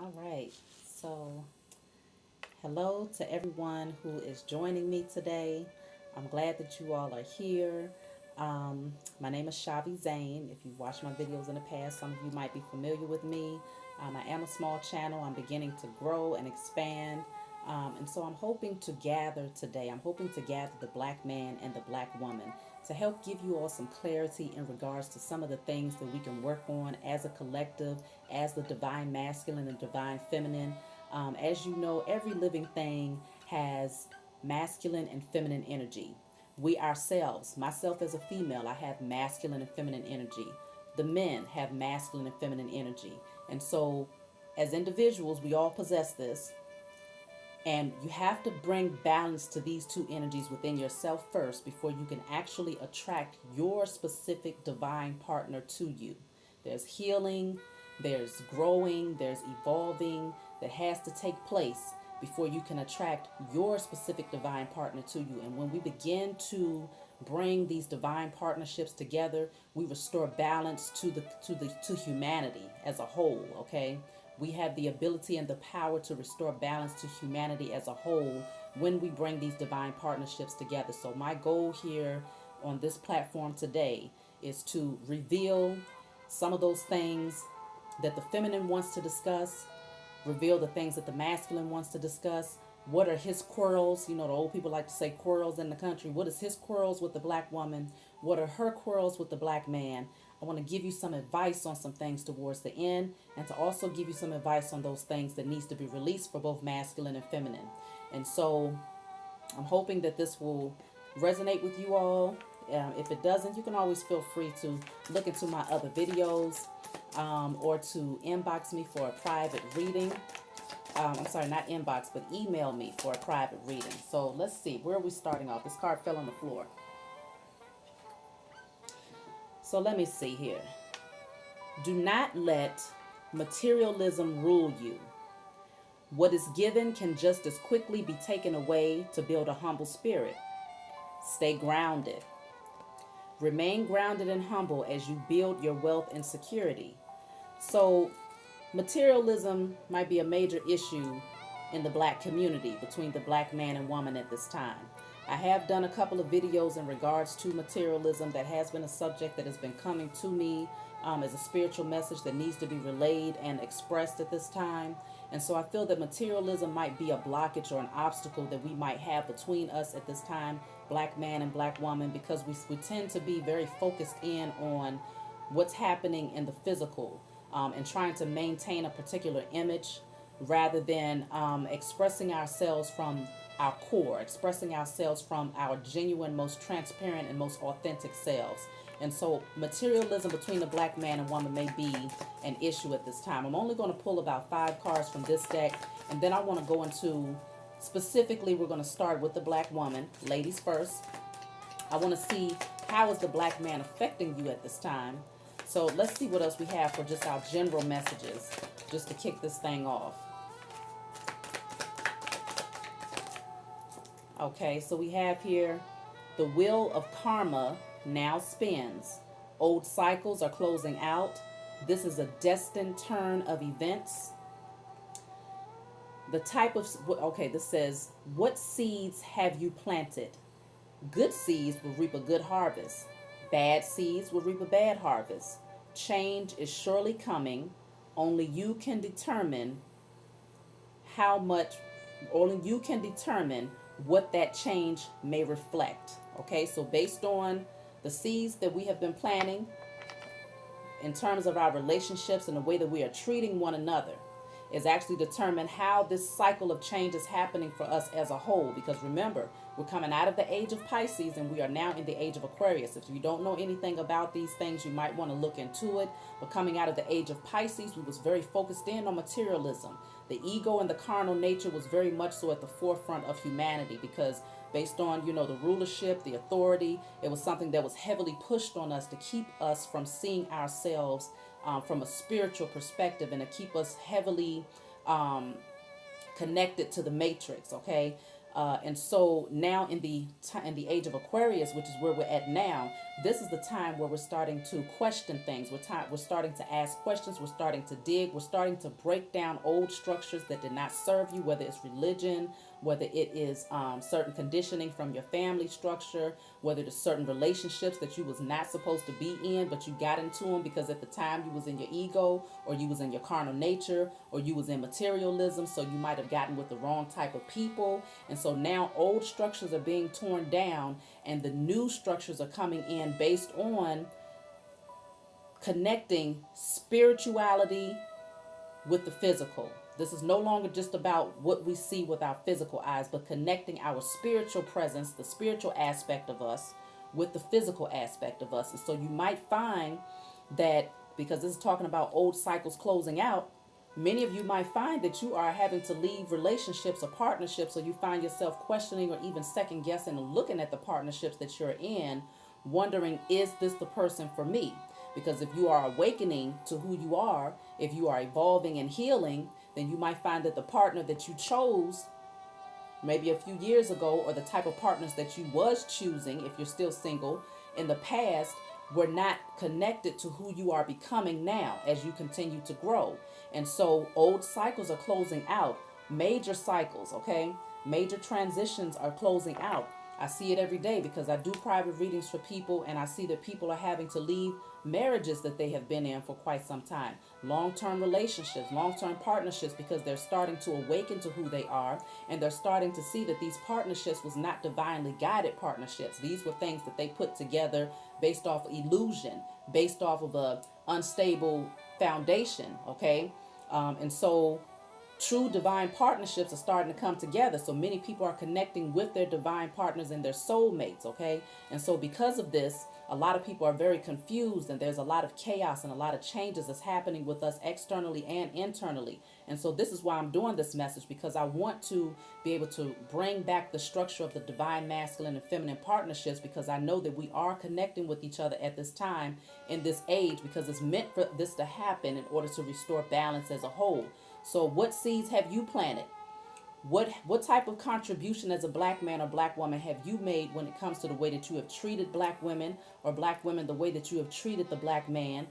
All right. So, hello to everyone who is joining me today. I'm glad that you all are here. My name is Shavi Zane. If you've watched my videos in the past, some of you might be familiar with me. I am a small channel. I'm beginning to grow and expand. And so I'm hoping to gather today. I'm hoping to gather the black man and the black woman to help give you all some clarity in regards to some of the things that we can work on as a collective, as the divine masculine and divine feminine. As you know, every living thing has masculine and feminine energy. We ourselves, myself as a female, I have masculine and feminine energy. The men have masculine and feminine energy. And so, as individuals, we all possess this. And you have to bring balance to these two energies within yourself first before you can actually attract your specific divine partner to you. There's healing, there's growing, there's evolving that has to take place before you can attract your specific divine partner to you. And when we begin to bring these divine partnerships together, we restore balance to humanity as a whole, okay? We have the ability and the power to restore balance to humanity as a whole when we bring these divine partnerships together. So my goal here on this platform today is to reveal some of those things that the feminine wants to discuss, reveal the things that the masculine wants to discuss. What are his quarrels? You know, the old people like to say quarrels in the country. What is his quarrels with the black woman? What are her quarrels with the black man? I want to give you some advice on some things towards the end, and to also give you some advice on those things that needs to be released for both masculine and feminine. And so I'm hoping that this will resonate with you all. If it doesn't, you can always feel free to look into my other videos, or to inbox me for a private reading. I'm sorry, not inbox, but email me for a private reading. So let's see, where are we starting off? This card fell on the floor. So let me see here. Do not let materialism rule you. What is given can just as quickly be taken away to build a humble spirit. Stay grounded. Remain grounded and humble as you build your wealth and security. So, materialism might be a major issue in the black community between the black man and woman at this time. I have done a couple of videos in regards to materialism. That has been a subject that has been coming to me as a spiritual message that needs to be relayed and expressed at this time. And so I feel that materialism might be a blockage or an obstacle that we might have between us at this time, black man and black woman, because we tend to be very focused in on what's happening in the physical, and trying to maintain a particular image rather than expressing ourselves from our core, expressing ourselves from our genuine, most transparent, and most authentic selves. And so materialism between the black man and woman may be an issue at this time. I'm only going to pull about 5 cards from this deck, and then I want to go into, specifically, we're going to start with the black woman. Ladies first. I want to see how is the black man affecting you at this time. So let's see what else we have for just our general messages, just to kick this thing off. Okay, so we have here, the wheel of karma now spins. Old cycles are closing out. This is a destined turn of events. The type of, okay, this says, what seeds have you planted? Good seeds will reap a good harvest. Bad seeds will reap a bad harvest. Change is surely coming. Only you can determine how much, only you can determine what that change may reflect. Okay, so based on the seeds that we have been planting in terms of our relationships and the way that we are treating one another, is actually determine how this cycle of change is happening for us as a whole. Because remember, we're coming out of the age of Pisces and we are now in the age of Aquarius. If you don't know anything about these things, you might want to look into it. But coming out of the age of Pisces, we was very focused in on materialism. The ego and the carnal nature was very much so at the forefront of humanity, because based on, you know, the rulership, the authority, it was something that was heavily pushed on us to keep us from seeing ourselves from a spiritual perspective, and to keep us heavily connected to the matrix, okay? And so now in the age of Aquarius, which is where we're at now, this is the time where we're starting to question things. We're starting to ask questions. We're starting to dig. We're starting to break down old structures that did not serve you, whether it's religion, whether it is certain conditioning from your family structure, whether it's certain relationships that you was not supposed to be in, but you got into them because at the time you was in your ego, or you was in your carnal nature, or you was in materialism, so you might have gotten with the wrong type of people. And so now old structures are being torn down and the new structures are coming in based on connecting spirituality with the physical. This is no longer just about what we see with our physical eyes, but connecting our spiritual presence, the spiritual aspect of us, with the physical aspect of us. And so you might find that, because this is talking about old cycles closing out, many of you might find that you are having to leave relationships or partnerships, or you find yourself questioning or even second guessing and looking at the partnerships that you're in, wondering, is this the person for me? Because if you are awakening to who you are, if you are evolving and healing, then you might find that the partner that you chose maybe a few years ago, or the type of partners that you was choosing, if you're still single, in the past, were not connected to who you are becoming now as you continue to grow. And so old cycles are closing out. Major cycles, okay? Major transitions are closing out. I see it every day because I do private readings for people, and I see that people are having to leave marriages that they have been in for quite some time. Long-term relationships, long-term partnerships, because they're starting to awaken to who they are, and they're starting to see that these partnerships was not divinely guided partnerships. These were things that they put together based off of illusion, based off of a unstable foundation, okay? And so true divine partnerships are starting to come together. So many people are connecting with their divine partners and their soulmates, okay? And so because of this, a lot of people are very confused, and there's a lot of chaos and a lot of changes that's happening with us externally and internally. And so this is why I'm doing this message, because I want to be able to bring back the structure of the divine masculine and feminine partnerships, because I know that we are connecting with each other at this time in this age, because it's meant for this to happen in order to restore balance as a whole. So what seeds have you planted? What type of contribution as a black man or black woman have you made when it comes to the way that you have treated black women, or black women the way that you have treated the black man,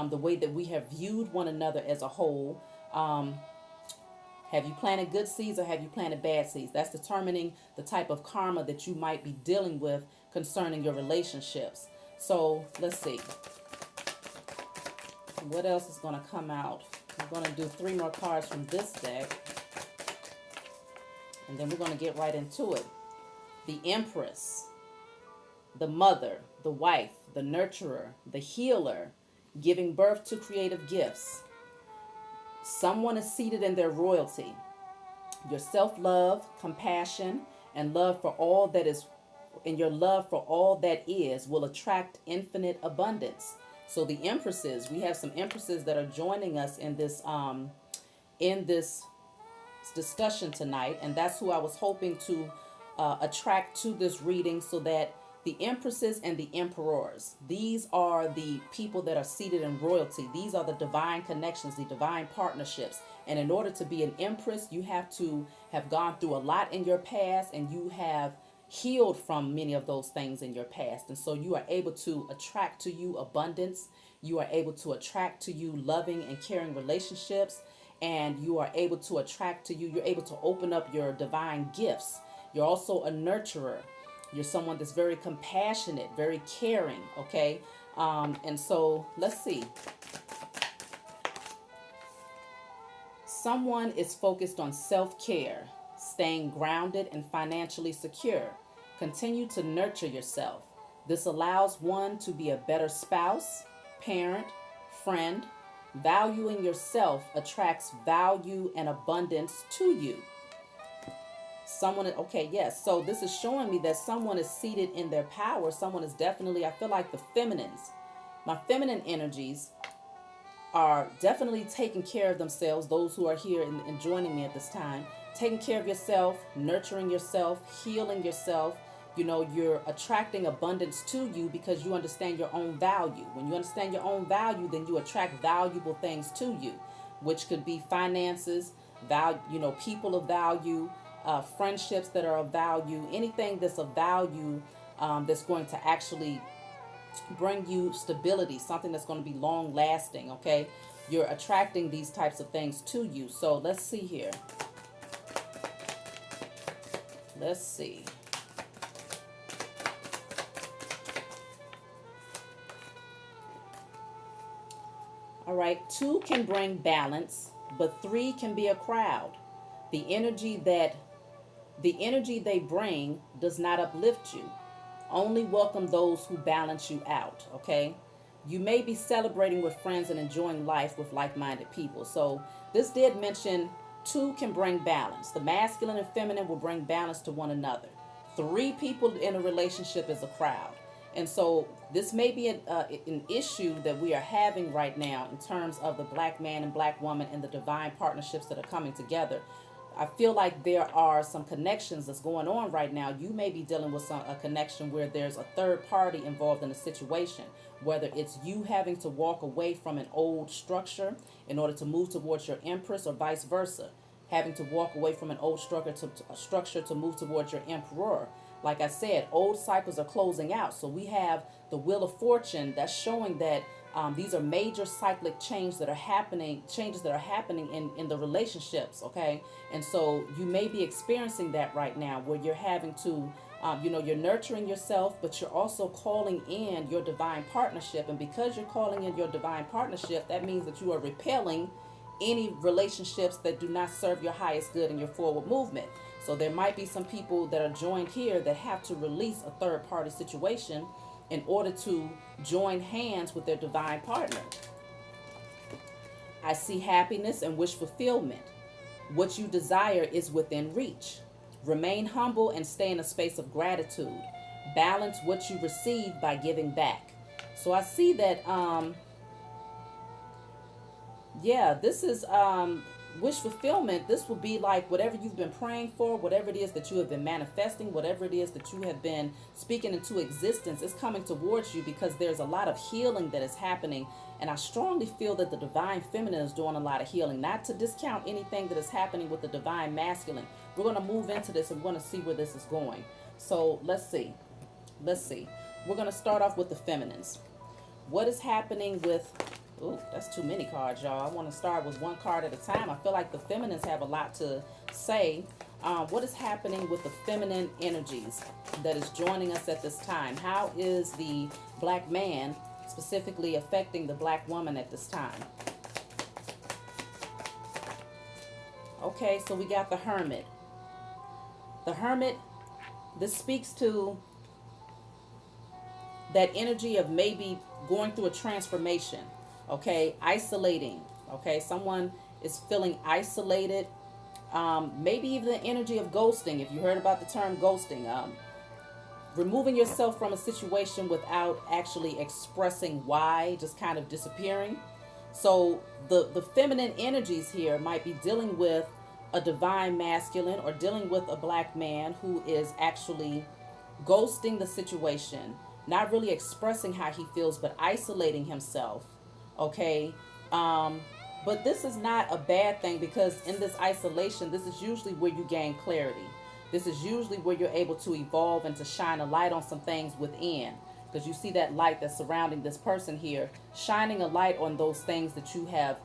the way that we have viewed one another as a whole? Have you planted good seeds or have you planted bad seeds? That's determining the type of karma that you might be dealing with concerning your relationships. So let's see. What else is going to come out? I'm going to do 3 more cards from this deck, and then we're going to get right into it. The Empress, the mother, the wife, the nurturer, the healer, giving birth to creative gifts. Someone is seated in their royalty. Your self-love, compassion, and love for all that is, and your love for all that is, will attract infinite abundance. So the empresses, we have some empresses that are joining us in this discussion tonight, and that's who I was hoping to attract to this reading, so that the empresses and the emperors, these are the people that are seated in royalty. These are the divine connections, the divine partnerships. And in order to be an empress, you have to have gone through a lot in your past, and you have healed from many of those things in your past. And so you are able to attract to you abundance. You are able to attract to you loving and caring relationships. And you are able to attract to you, you're able to open up your divine gifts. You're also a nurturer. You're someone that's very compassionate, very caring, okay? And so let's see. Someone is focused on self-care, staying grounded and financially secure. Continue to nurture yourself. This allows one to be a better spouse, parent, friend. Valuing yourself attracts value and abundance to you. Okay, yes. So this is showing me that someone is seated in their power. Someone is definitely, I feel like the feminines, my feminine energies are definitely taking care of themselves. Those who are here and joining me at this time, taking care of yourself, nurturing yourself, healing yourself. You know, you're attracting abundance to you because you understand your own value. When you understand your own value, then you attract valuable things to you, which could be finances, value, people of value, friendships that are of value, anything that's of value, that's going to actually bring you stability, something that's going to be long lasting. Okay, you're attracting these types of things to you. So let's see here. Let's see. All right, 2 can bring balance, but 3 can be a crowd. The energy that the energy they bring does not uplift you. Only welcome those who balance you out, okay? You may be celebrating with friends and enjoying life with like-minded people. So this did mention 2 can bring balance. The masculine and feminine will bring balance to one another. 3 people in a relationship is a crowd. And so this may be an issue that we are having right now in terms of the black man and black woman and the divine partnerships that are coming together. I feel like there are some connections that's going on right now. You may be dealing with a connection where there's a third party involved in a situation, whether it's you having to walk away from an old structure in order to move towards your empress, or vice versa, having to walk away from an old structure to move towards your emperor. Like I said, old cycles are closing out. So we have the Wheel of Fortune that's showing that these are major cyclic changes that are happening in the relationships, okay? And so you may be experiencing that right now, where you're having to, you're nurturing yourself, but you're also calling in your divine partnership. And because you're calling in your divine partnership, that means that you are repelling any relationships that do not serve your highest good in your forward movement. So there might be some people that are joined here that have to release a third party situation in order to join hands with their divine partner. I see happiness and wish fulfillment. What you desire is within reach. Remain humble and stay in a space of gratitude. Balance what you receive by giving back. So I see that, this is wish fulfillment. This will be like whatever you've been praying for, whatever it is that you have been manifesting, whatever it is that you have been speaking into existence is coming towards you, because there's a lot of healing that is happening. And I strongly feel that the divine feminine is doing a lot of healing. Not to discount anything that is happening with the divine masculine. We're going to move into this and we're going to see where this is going. So let's see. We're going to start off with the feminines. What is happening with... Oh, that's too many cards, y'all. I want to start with one card at a time. I feel like the feminines have a lot to say. What is happening with the feminine energies that is joining us at this time? How is the black man specifically affecting the black woman at this time? Okay, so we got the Hermit. The Hermit, this speaks to that energy of maybe going through a transformation. Okay, isolating. Okay, someone is feeling isolated. Maybe even the energy of ghosting, if you heard about the term ghosting. Removing yourself from a situation without actually expressing why, just kind of disappearing. So the feminine energies here might be dealing with a divine masculine, or dealing with a black man who is actually ghosting the situation, not really expressing how he feels, but isolating himself. Okay, but this is not a bad thing, because in this isolation, this is usually where you gain clarity. This is usually where you're able to evolve and to shine a light on some things within, because you see that light that's surrounding this person here, shining a light on those things that you have,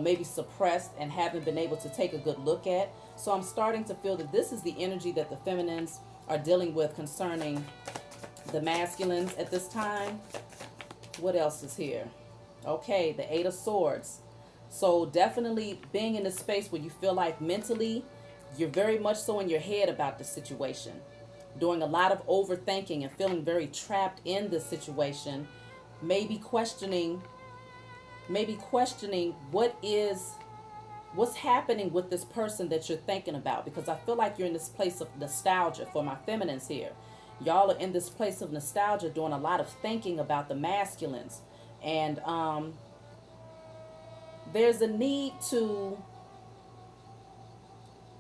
maybe suppressed and haven't been able to take a good look at. So I'm starting to feel that this is the energy that the feminines are dealing with concerning the masculines at this time. What else is here? Okay, the Eight of Swords. So definitely being in a space where you feel like mentally you're very much so in your head about the situation, doing a lot of overthinking and feeling very trapped in this situation, maybe questioning what's happening with this person that you're thinking about, because I feel like you're in this place of nostalgia for my feminines here. Y'all are in this place of nostalgia, doing a lot of thinking about the masculines. And there's a need to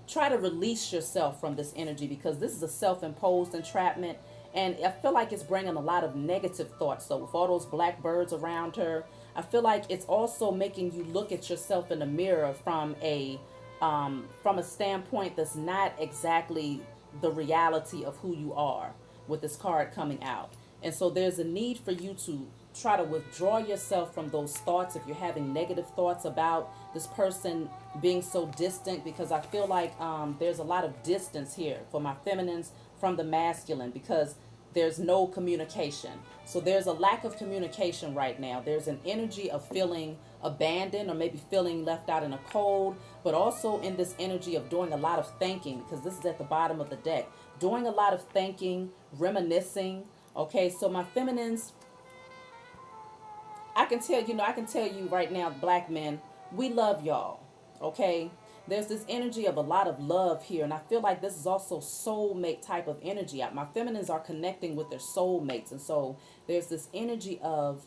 try to release yourself from this energy, because this is a self-imposed entrapment. And I feel like it's bringing a lot of negative thoughts. So with all those black birds around her, I feel like it's also making you look at yourself in the mirror from a from a standpoint that's not exactly the reality of who you are with this card coming out. And so there's a need for you to try to withdraw yourself from those thoughts if you're having negative thoughts about this person being so distant, because I feel like there's a lot of distance here for my feminines from the masculine, because there's no communication. So there's a lack of communication right now. There's an energy of feeling abandoned or maybe feeling left out in a cold, but also in this energy of doing a lot of thinking, because this is at the bottom of the deck. Doing a lot of thinking, reminiscing. Okay, so my feminines, I can tell you right now, black men, we love y'all. Okay? There's this energy of a lot of love here, and I feel like this is also soulmate type of energy. My feminines are connecting with their soulmates, and so there's this energy of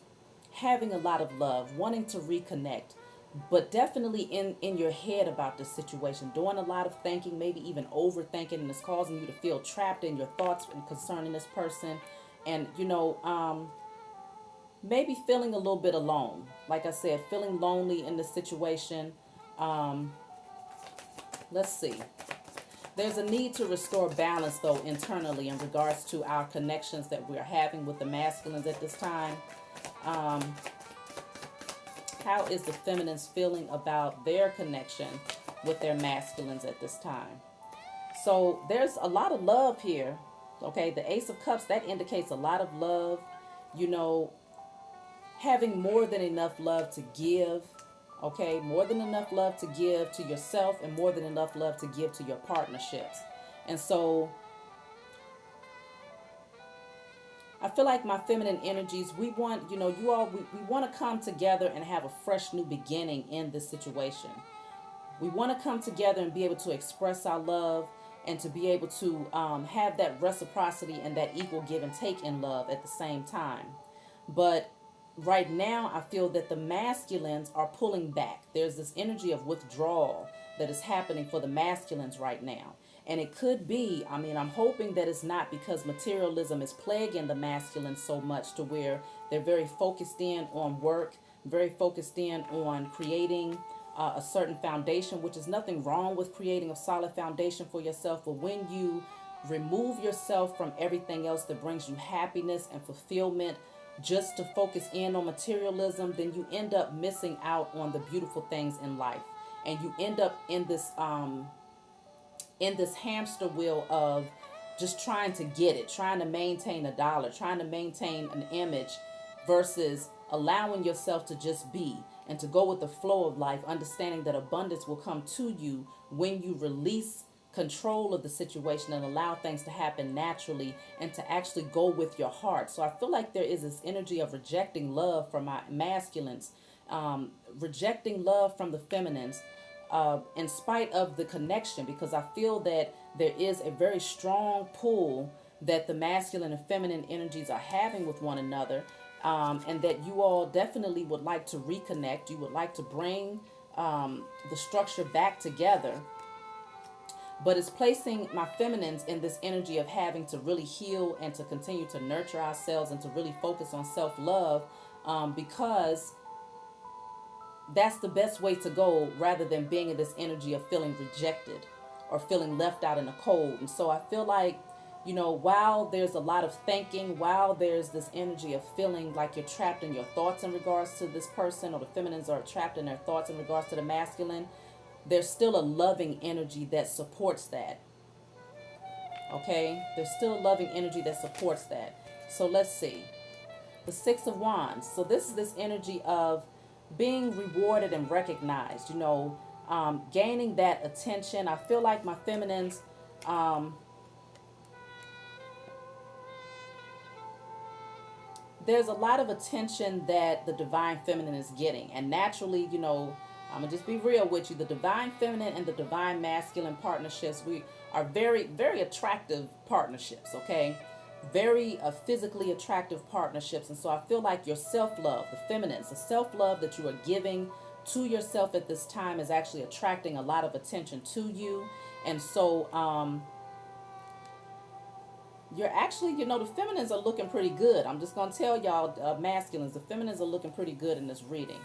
having a lot of love, wanting to reconnect, but definitely in your head about this situation, doing a lot of thinking, maybe even overthinking, and it's causing you to feel trapped in your thoughts concerning this person, and maybe feeling a little bit alone. Like I said, feeling lonely in the situation. Let's see. There's a need to restore balance, though, internally in regards to our connections that we're having with the masculines at this time. How is the feminines feeling about their connection with their masculines at this time? So there's a lot of love here. Okay, the Ace of Cups, that indicates a lot of love. You know, having more than enough love to give. Okay, more than enough love to give to yourself and more than enough love to give to your partnerships. And so I feel like my feminine energies, we want, we want to come together and have a fresh new beginning in this situation. We want to come together and be able to express our love and to be able to have that reciprocity and that equal give and take in love at the same time. But right now, I feel that the masculines are pulling back. There's this energy of withdrawal that is happening for the masculines right now. And it could be, I'm hoping that it's not because materialism is plaguing the masculines so much to where they're very focused in on work, very focused in on creating a certain foundation, which is nothing wrong with creating a solid foundation for yourself. But when you remove yourself from everything else that brings you happiness and fulfillment, just to focus in on materialism, then you end up missing out on the beautiful things in life, and you end up in this hamster wheel of just trying to get it, trying to maintain a dollar, trying to maintain an image, versus allowing yourself to just be and to go with the flow of life, understanding that abundance will come to you when you release control of the situation and allow things to happen naturally and to actually go with your heart. So I feel like there is this energy of rejecting love from my masculines, rejecting love from the feminines, in spite of the connection, because I feel that there is a very strong pull that the masculine and feminine energies are having with one another, and that you all definitely would like to reconnect. You would like to bring the structure back together. But it's placing my feminines in this energy of having to really heal and to continue to nurture ourselves and to really focus on self-love, because that's the best way to go, rather than being in this energy of feeling rejected or feeling left out in the cold. And so I feel like, while there's a lot of thinking, while there's this energy of feeling like you're trapped in your thoughts in regards to this person, or the feminines are trapped in their thoughts in regards to the masculine, there's still a loving energy that supports that. Okay? There's still a loving energy that supports that. So let's see. The Six of Wands. So this is this energy of being rewarded and recognized, gaining that attention. I feel like my feminines, there's a lot of attention that the divine feminine is getting. And naturally, I'm going to just be real with you. The divine feminine and the divine masculine partnerships, we are very, very attractive partnerships, okay? Very physically attractive partnerships. And so I feel like your self-love, the feminines, the self-love that you are giving to yourself at this time is actually attracting a lot of attention to you. And so you're actually, the feminines are looking pretty good. I'm just going to tell y'all, masculines, the feminines are looking pretty good in this reading.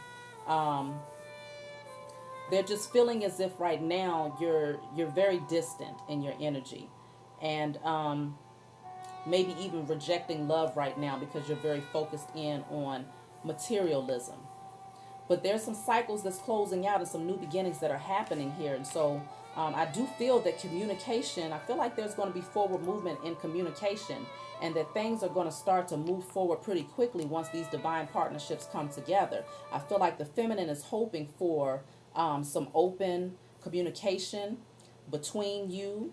they're just feeling as if right now you're very distant in your energy, and maybe even rejecting love right now because you're very focused in on materialism. But there's some cycles that's closing out and some new beginnings that are happening here. And so I do feel that communication, I feel like there's going to be forward movement in communication, and that things are going to start to move forward pretty quickly once these divine partnerships come together. I feel like the feminine is hoping for some open communication between you,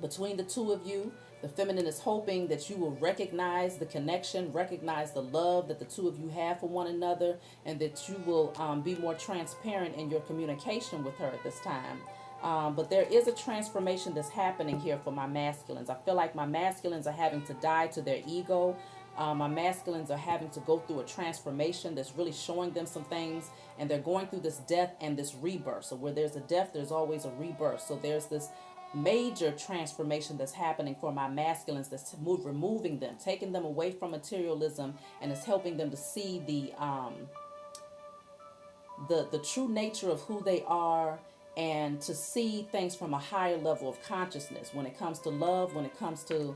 between the two of you. The feminine is hoping that you will recognize the connection, recognize the love that the two of you have for one another, and that you will be more transparent in your communication with her at this time. But there is a transformation that's happening here for my masculines. I feel like my masculines are having to die to their ego. My masculines are having to go through a transformation that's really showing them some things, and they're going through this death and this rebirth. So where there's a death, there's always a rebirth. So there's this major transformation that's happening for my masculines that's removing them, taking them away from materialism, and it's helping them to see the true nature of who they are, and to see things from a higher level of consciousness when it comes to love, when it comes to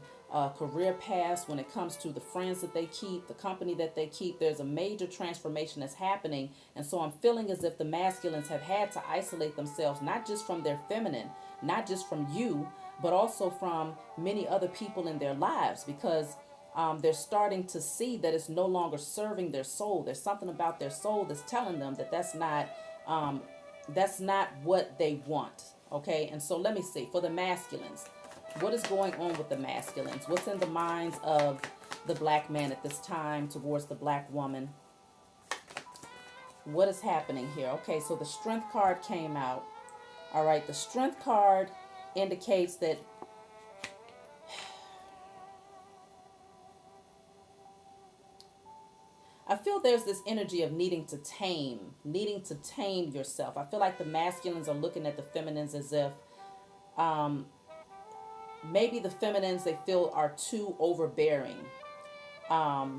career paths, when it comes to the friends that they keep, the company that they keep. There's a major transformation that's happening. And so I'm feeling as if the masculines have had to isolate themselves, not just from their feminine, not just from you, but also from many other people in their lives, because they're starting to see that it's no longer serving their soul. There's something about their soul that's telling them that that's not what they want. Okay, and so let me see for the masculines, what is going on with the masculines? What's in the minds of the black man at this time towards the black woman? What is happening here? Okay, so the strength card came out. All right, the strength card indicates that I feel there's this energy of needing to tame yourself. I feel like the masculines are looking at the feminines as if maybe the feminines they feel are too overbearing. But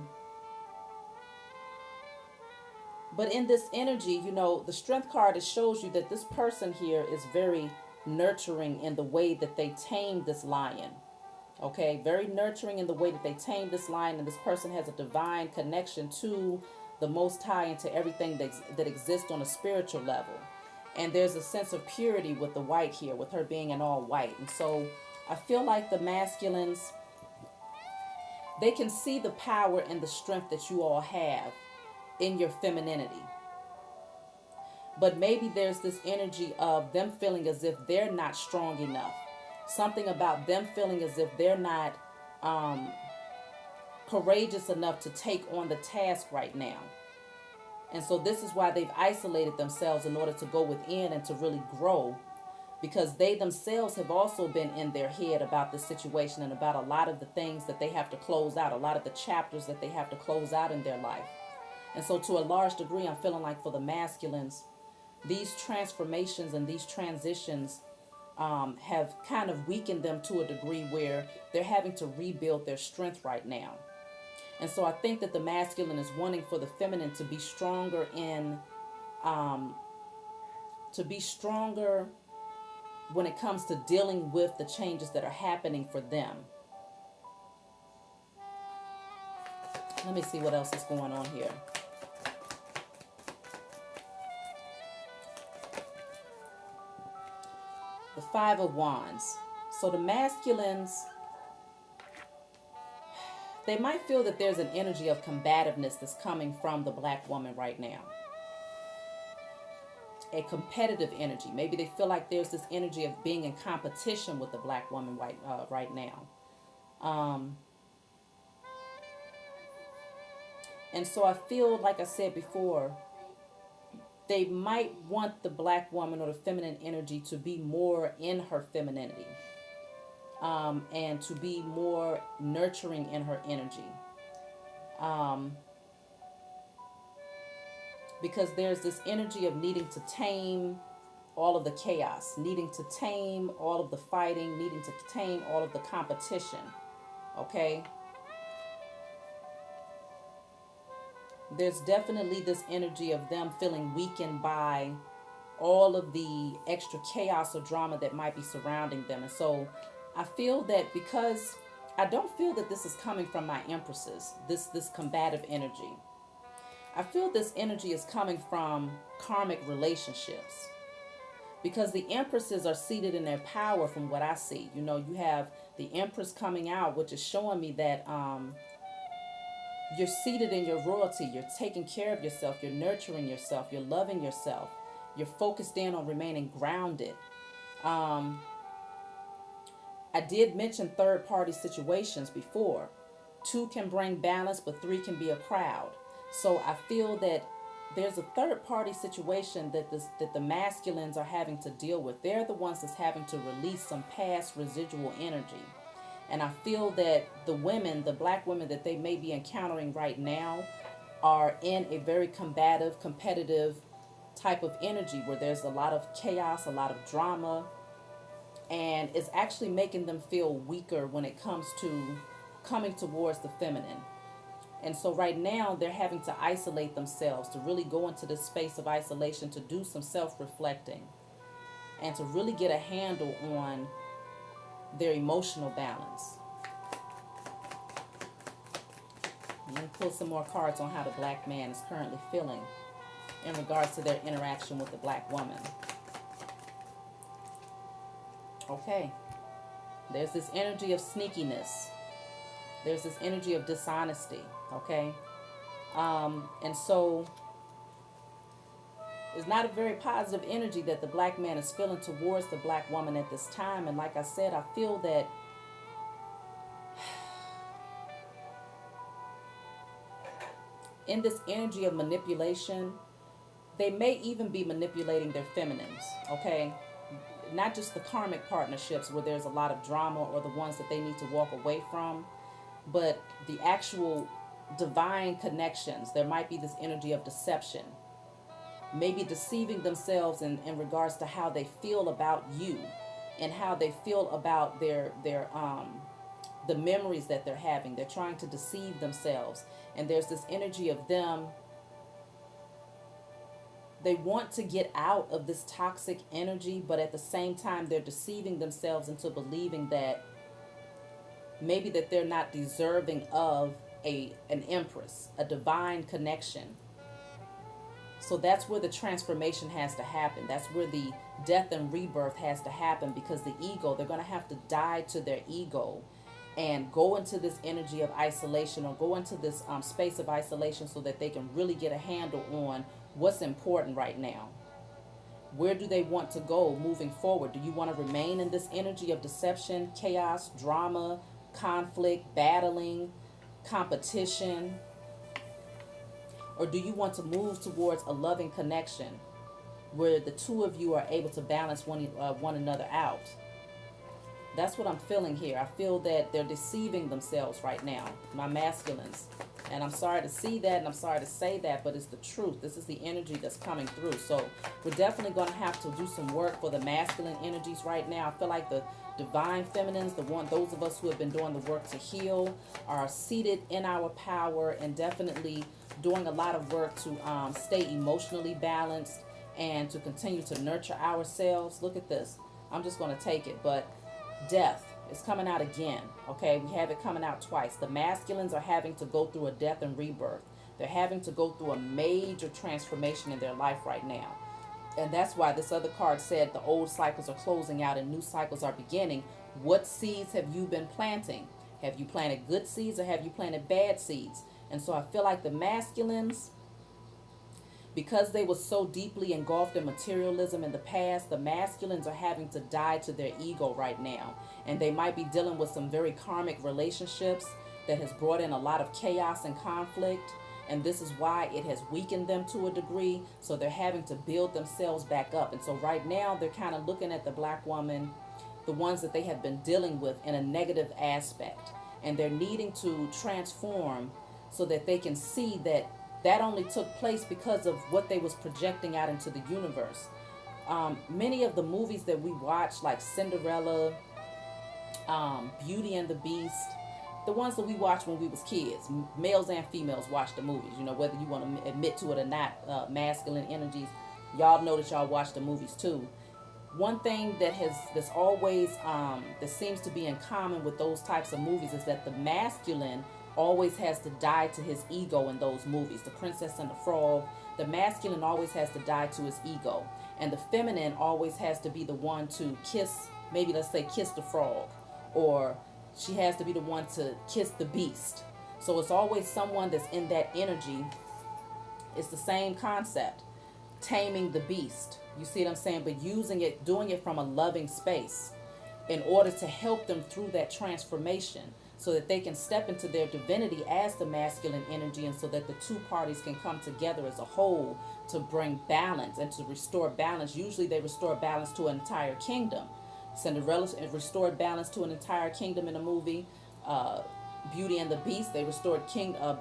in this energy, the strength card, it shows you that this person here is very nurturing in the way that they tame this lion. Okay, very nurturing in the way that they tame this lion, and this person has a divine connection to the Most High and to everything that exists on a spiritual level. And there's a sense of purity with the white here, with her being in all white. And so I feel like the masculines, they can see the power and the strength that you all have in your femininity. But maybe there's this energy of them feeling as if they're not strong enough. Something about them feeling as if they're not courageous enough to take on the task right now. And so this is why they've isolated themselves in order to go within and to really grow, because they themselves have also been in their head about the situation and about a lot of the things that they have to close out, a lot of the chapters that they have to close out in their life. And so to a large degree, I'm feeling like for the masculines, these transformations and these transitions have kind of weakened them to a degree where they're having to rebuild their strength right now. And so I think that the masculine is wanting for the feminine to be stronger when it comes to dealing with the changes that are happening for them. Let me see what else is going on here. The Five of Wands. So the masculines, they might feel that there's an energy of combativeness that's coming from the black woman right now. A competitive energy. Maybe they feel like there's this energy of being in competition with the black woman right now. And so I feel, like I said before, they might want the black woman or the feminine energy to be more in her femininity, and to be more nurturing in her energy. Because there's this energy of needing to tame all of the chaos, needing to tame all of the fighting, needing to tame all of the competition. Okay? There's definitely this energy of them feeling weakened by all of the extra chaos or drama that might be surrounding them. And so I feel that because I don't feel that this is coming from my empresses, this combative energy. I feel this energy is coming from karmic relationships, because the empresses are seated in their power from what I see. You know, you have the empress coming out, which is showing me that you're seated in your royalty. You're taking care of yourself. You're nurturing yourself. You're loving yourself. You're focused in on remaining grounded. I did mention third party situations before. Two can bring balance, but three can be a crowd. So I feel that there's a third party situation that the masculines are having to deal with. They're the ones that's having to release some past residual energy. And I feel that the women, the black women that they may be encountering right now, are in a very combative, competitive type of energy where there's a lot of chaos, a lot of drama, and it's actually making them feel weaker when it comes to coming towards the feminine. And so right now they're having to isolate themselves, to really go into this space of isolation, to do some self-reflecting, and to really get a handle on their emotional balance. I'm going to pull some more cards on how the black man is currently feeling in regards to their interaction with the black woman. Okay. There's this energy of sneakiness. There's this energy of dishonesty. Okay. And so it's not a very positive energy that the black man is feeling towards the black woman at this time. And like I said, I feel that in this energy of manipulation, they may even be manipulating their feminines, okay? Not just the karmic partnerships where there's a lot of drama or the ones that they need to walk away from, but the actual divine connections. There might be this energy of deception, maybe deceiving themselves in regards to how they feel about you and how they feel about their the memories that they're having. They're trying to deceive themselves. And there's this energy of them. They want to get out of this toxic energy, but at the same time, they're deceiving themselves into believing that maybe that they're not deserving of an empress, a divine connection. So that's where the transformation has to happen. That's where the death and rebirth has to happen, because the ego, they're going to have to die to their ego and go into this energy of isolation, or go into this space of isolation, so that they can really get a handle on what's important right now. Where do they want to go moving forward? Do you want to remain in this energy of deception, chaos, drama, conflict, battling, competition? Or do you want to move towards a loving connection where the two of you are able to balance one another out? That's what I'm feeling here. I feel that they're deceiving themselves right now, my masculines. And I'm sorry to see that, and I'm sorry to say that, but it's the truth. This is the energy that's coming through. So we're definitely going to have to do some work for the masculine energies right now. I feel like the divine feminines, those of us who have been doing the work to heal, are seated in our power and definitely doing a lot of work to stay emotionally balanced and to continue to nurture ourselves. Look at this. I'm just going to take it, but death is coming out again. Okay, we have it coming out twice. The masculines are having to go through a death and rebirth. They're having to go through a major transformation in their life right now. And that's why this other card said the old cycles are closing out and new cycles are beginning. What seeds have you been planting? Have you planted good seeds or have you planted bad seeds? And so I feel like the masculines, because they were so deeply engulfed in materialism in the past, the masculines are having to die to their ego right now. And they might be dealing with some very karmic relationships that has brought in a lot of chaos and conflict. And this is why it has weakened them to a degree. So they're having to build themselves back up. And so right now they're kind of looking at the black woman, the ones that they have been dealing with, in a negative aspect. And they're needing to transform so that they can see that only took place because of what they was projecting out into the universe. Many of the movies that we watch, like Cinderella, Beauty and the Beast, the ones that we watched when we was kids, males and females watch the movies, whether you want to admit to it or not, masculine energies. Y'all know that y'all watch the movies too. One thing that's always that seems to be in common with those types of movies is that the masculine always has to die to his ego in those movies. The Princess and the Frog, the masculine always has to die to his ego, and the feminine always has to be the one to kiss, maybe let's say kiss the frog, or she has to be the one to kiss the beast. So it's always someone that's in that energy. It's the same concept, taming the beast. You see what I'm saying? But using it, doing it from a loving space in order to help them through that transformation so that they can step into their divinity as the masculine energy, and so that the two parties can come together as a whole to bring balance and to restore balance. Usually they restore balance to an entire kingdom. Cinderella restored balance to an entire kingdom in a movie. Beauty and the Beast, they restored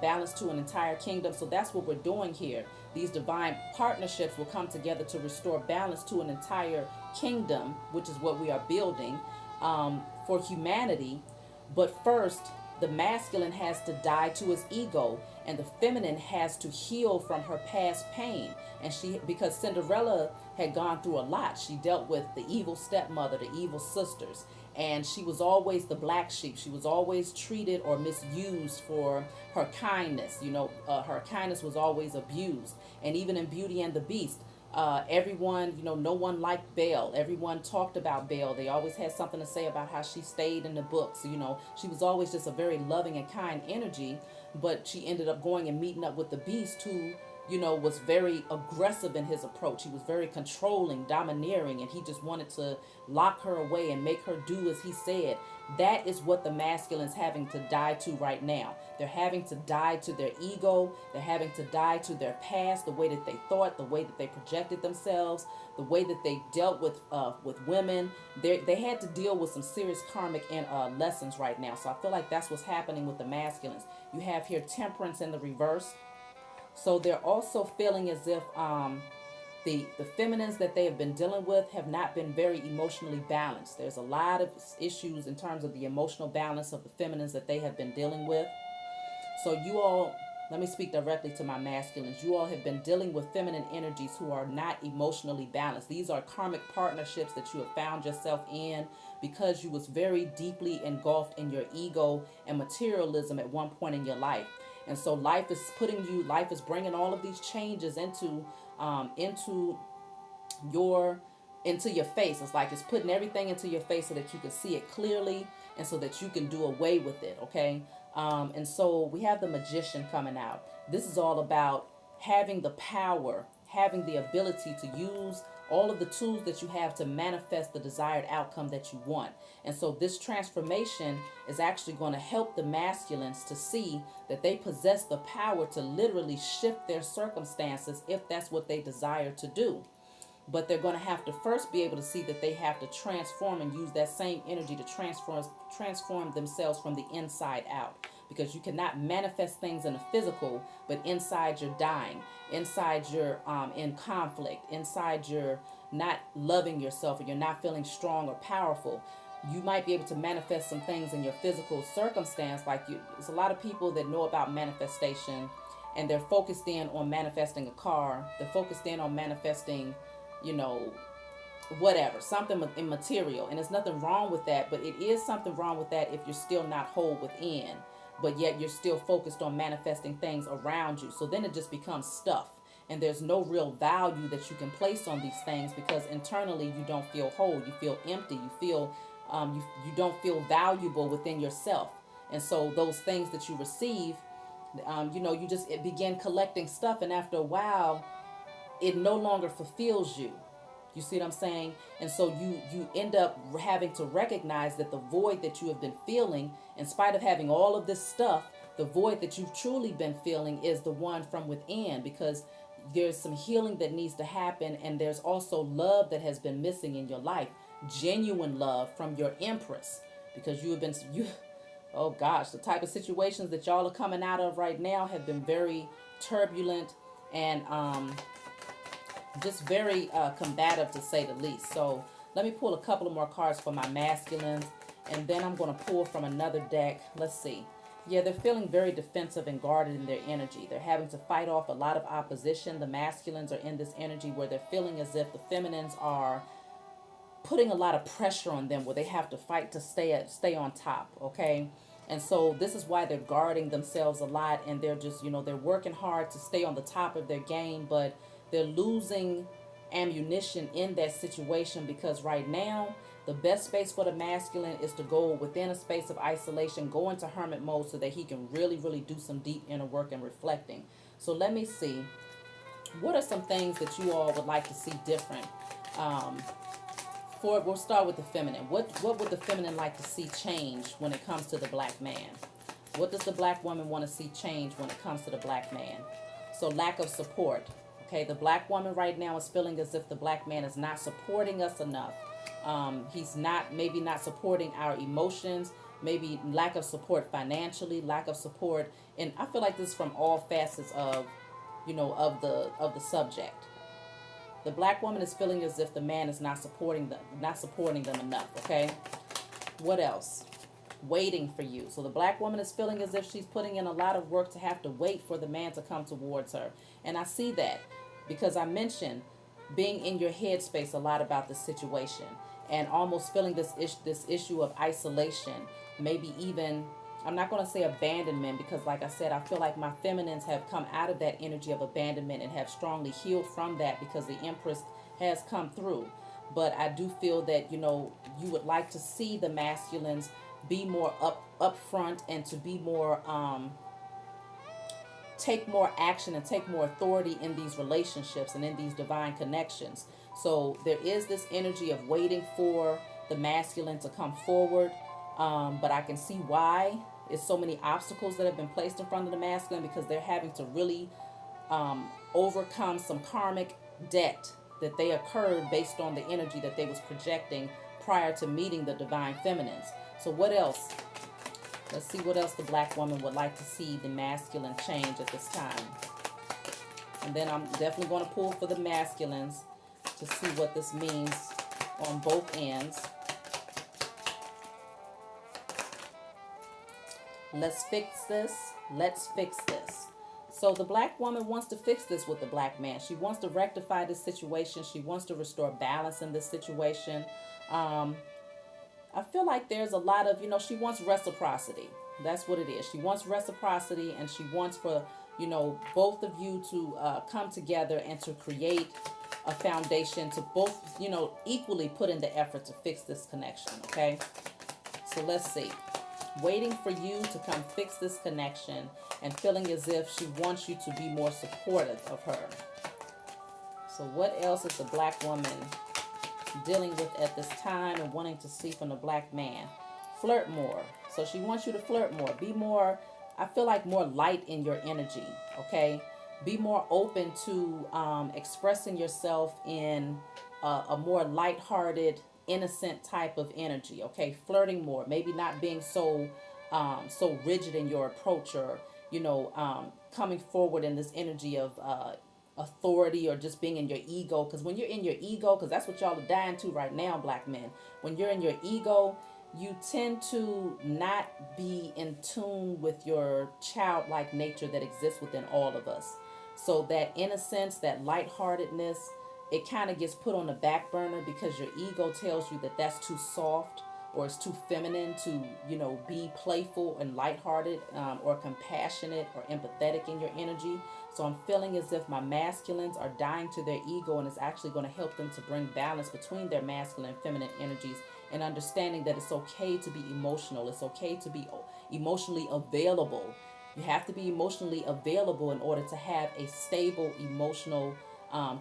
balance to an entire kingdom. So that's what we're doing here. These divine partnerships will come together to restore balance to an entire kingdom, which is what we are building for humanity. But first, the masculine has to die to his ego, and the feminine has to heal from her past pain. And because Cinderella had gone through a lot, she dealt with the evil stepmother, the evil sisters, and she was always the black sheep. She was always treated or misused for her kindness. Her kindness was always abused. And even in Beauty and the Beast, everyone, no one liked Belle. Everyone talked about Belle. They always had something to say about how she stayed in the books. She was always just a very loving and kind energy, but she ended up going and meeting up with the Beast, who was very aggressive in his approach. He was very controlling, domineering, and he just wanted to lock her away and make her do as he said. That is what the masculine's having to die to right now. They're having to die to their ego. They're having to die to their past, the way that they thought, the way that they projected themselves, the way that they dealt with women. They had to deal with some serious karmic lessons right now. So I feel like that's what's happening with the masculines. You have here Temperance in the reverse. So they're also feeling as if the feminines that they have been dealing with have not been very emotionally balanced. There's a lot of issues in terms of the emotional balance of the feminines that they have been dealing with. So you all, let me speak directly to my masculines. You all have been dealing with feminine energies who are not emotionally balanced. These are karmic partnerships that you have found yourself in because you was very deeply engulfed in your ego and materialism at one point in your life. And so life is bringing all of these changes into your face. It's like it's putting everything into your face so that you can see it clearly and so that you can do away with it. Okay. And so we have the Magician coming out. This is all about having the power, having the ability to use all of the tools that you have to manifest the desired outcome that you want. And so this transformation is actually going to help the masculines to see that they possess the power to literally shift their circumstances if that's what they desire to do. But they're going to have to first be able to see that they have to transform and use that same energy to transform themselves from the inside out. Because you cannot manifest things in the physical, but inside you're dying. Inside you're in conflict. Inside you're not loving yourself, or you're not feeling strong or powerful. You might be able to manifest some things in your physical circumstance. There's a lot of people that know about manifestation, and they're focused in on manifesting a car. They're focused in on manifesting, whatever, something immaterial. And there's nothing wrong with that, but it is something wrong with that if you're still not whole within, but yet you're still focused on manifesting things around you. So then it just becomes stuff, and there's no real value that you can place on these things, because internally you don't feel whole. You feel empty. You feel you don't feel valuable within yourself. And so those things that you receive, you just begin collecting stuff, and after a while it no longer fulfills you. You see what I'm saying? And so you end up having to recognize that the void that you have been feeling, in spite of having all of this stuff, the void that you've truly been feeling is the one from within, because there's some healing that needs to happen, and there's also love that has been missing in your life. Genuine love from your Empress, because oh gosh, the type of situations that y'all are coming out of right now have been very turbulent and just very combative, to say the least. So let me pull a couple of more cards for my masculines, and then I'm going to pull from another deck. Let's see. Yeah, they're feeling very defensive and guarded in their energy. They're having to fight off a lot of opposition. The masculines are in this energy where they're feeling as if the feminines are putting a lot of pressure on them, where they have to fight to stay on top. Okay. And so this is why they're guarding themselves a lot, and they're just, they're working hard to stay on the top of their game, but they're losing ammunition in that situation, because right now the best space for the masculine is to go within a space of isolation, go into hermit mode, so that he can really, really do some deep inner work and reflecting. So let me see, what are some things that you all would like to see different? Um, we'll start with the feminine. What would the feminine like to see change when it comes to the black man? What does the black woman want to see change when it comes to the black man? So lack of support. Okay, the black woman right now is feeling as if the black man is not supporting us enough. He's maybe not supporting our emotions, maybe lack of support financially, lack of support, and I feel like this is from all facets of, of the subject. The black woman is feeling as if the man is not supporting them enough. Okay, what else? Waiting for you. So the black woman is feeling as if she's putting in a lot of work to have to wait for the man to come towards her. And I see that because I mentioned being in your headspace a lot about this situation, and almost feeling this issue of isolation, maybe even, I'm not going to say abandonment, because like I said, I feel like my feminines have come out of that energy of abandonment and have strongly healed from that, because the Empress has come through. But I do feel that, you would like to see the masculines be more up front, and to be more take more action and take more authority in these relationships and in these divine connections. So there is this energy of waiting for the masculine to come forward, but I can see why it's so many obstacles that have been placed in front of the masculine, because they're having to really overcome some karmic debt that they occurred based on the energy that they was projecting prior to meeting the divine feminines. So what else? Let's see what else the black woman would like to see the masculine change at this time. And then I'm definitely going to pull for the masculines to see what this means on both ends. Let's fix this. Let's fix this. So the black woman wants to fix this with the black man. She wants to rectify this situation. She wants to restore balance in this situation. I feel like there's a lot of, she wants reciprocity. That's what it is. She wants reciprocity, and she wants for, both of you to come together and to create a foundation to both, equally put in the effort to fix this connection. Okay. So let's see. Waiting for you to come fix this connection, and feeling as if she wants you to be more supportive of her. So what else is the black woman dealing with at this time and wanting to see from the black man? Flirt more. So she wants you to flirt more. Be more, I feel like, more light in your energy. Okay. Be more open to expressing yourself in a more lighthearted, innocent type of energy. Okay. Flirting more. Maybe not being so rigid in your approach, or coming forward in this energy of authority, or just being in your ego. Because when you're in your ego, because that's what y'all are dying to right now, black men, when you're in your ego, you tend to not be in tune with your childlike nature that exists within all of us. So that innocence, that lightheartedness, it kind of gets put on the back burner, because your ego tells you that that's too soft, or it's too feminine to, be playful and lighthearted, or compassionate or empathetic in your energy. So I'm feeling as if my masculines are dying to their ego, and it's actually going to help them to bring balance between their masculine and feminine energies, and understanding that it's okay to be emotional. It's okay to be emotionally available. You have to be emotionally available in order to have a stable emotional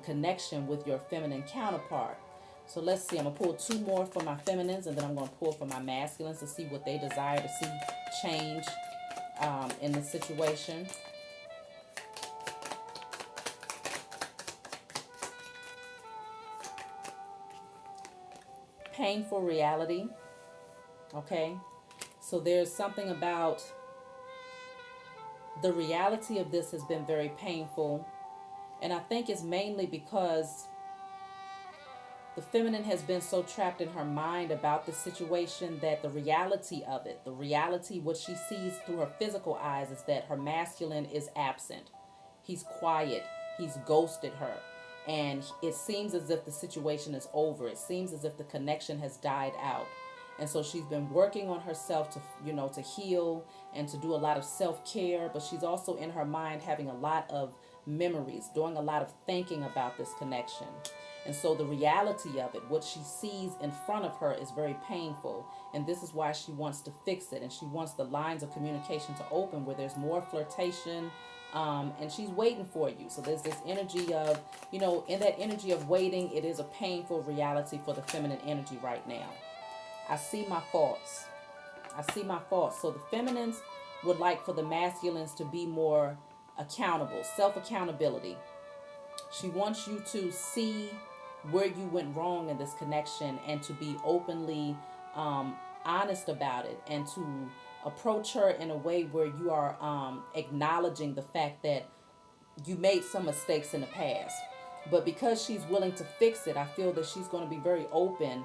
connection with your feminine counterpart. So let's see. I'm going to pull two more for my feminines, and then I'm going to pull for my masculines to see what they desire to see change in the situation. Painful reality. Okay. So there's something about the reality of this has been very painful. And I think it's mainly because the feminine has been so trapped in her mind about the situation that the reality of it, the reality, what she sees through her physical eyes, is that her masculine is absent. He's quiet. He's ghosted her. And it seems as if the situation is over. It seems as if the connection has died out. And so she's been working on herself to, to heal and to do a lot of self-care, but she's also in her mind having a lot of memories, doing a lot of thinking about this connection. And so the reality of it, what she sees in front of her, is very painful. And this is why she wants to fix it. And she wants the lines of communication to open where there's more flirtation. And she's waiting for you. So there's this energy of, in that energy of waiting, it is a painful reality for the feminine energy right now. I see my faults. I see my faults. So the feminines would like for the masculines to be more accountable, self-accountability. She wants you to see where you went wrong in this connection and to be openly honest about it, and to approach her in a way where you are acknowledging the fact that you made some mistakes in the past. But because she's willing to fix it, I feel that she's going to be very open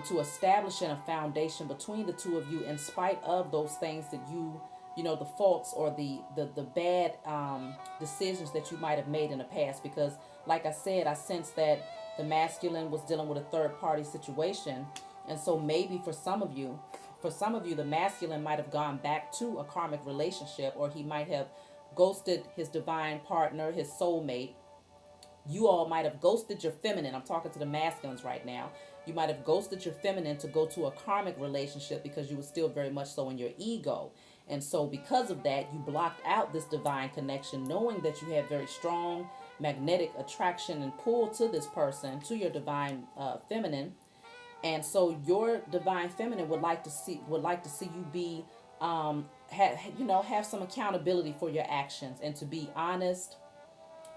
to establishing a foundation between the two of you, in spite of those things that the faults or the bad decisions that you might have made in the past. Because like I said, I sense that the masculine was dealing with a third party situation. And so maybe for some of you, the masculine might have gone back to a karmic relationship, or he might have ghosted his divine partner, his soulmate. You all might have ghosted your feminine. I'm talking to the masculines right now. You might have ghosted your feminine to go to a karmic relationship because you were still very much so in your ego. And so because of that, you blocked out this divine connection, knowing that you had very strong magnetic attraction and pull to this person, to your divine feminine. And so your divine feminine would like to see you be have some accountability for your actions, and to be honest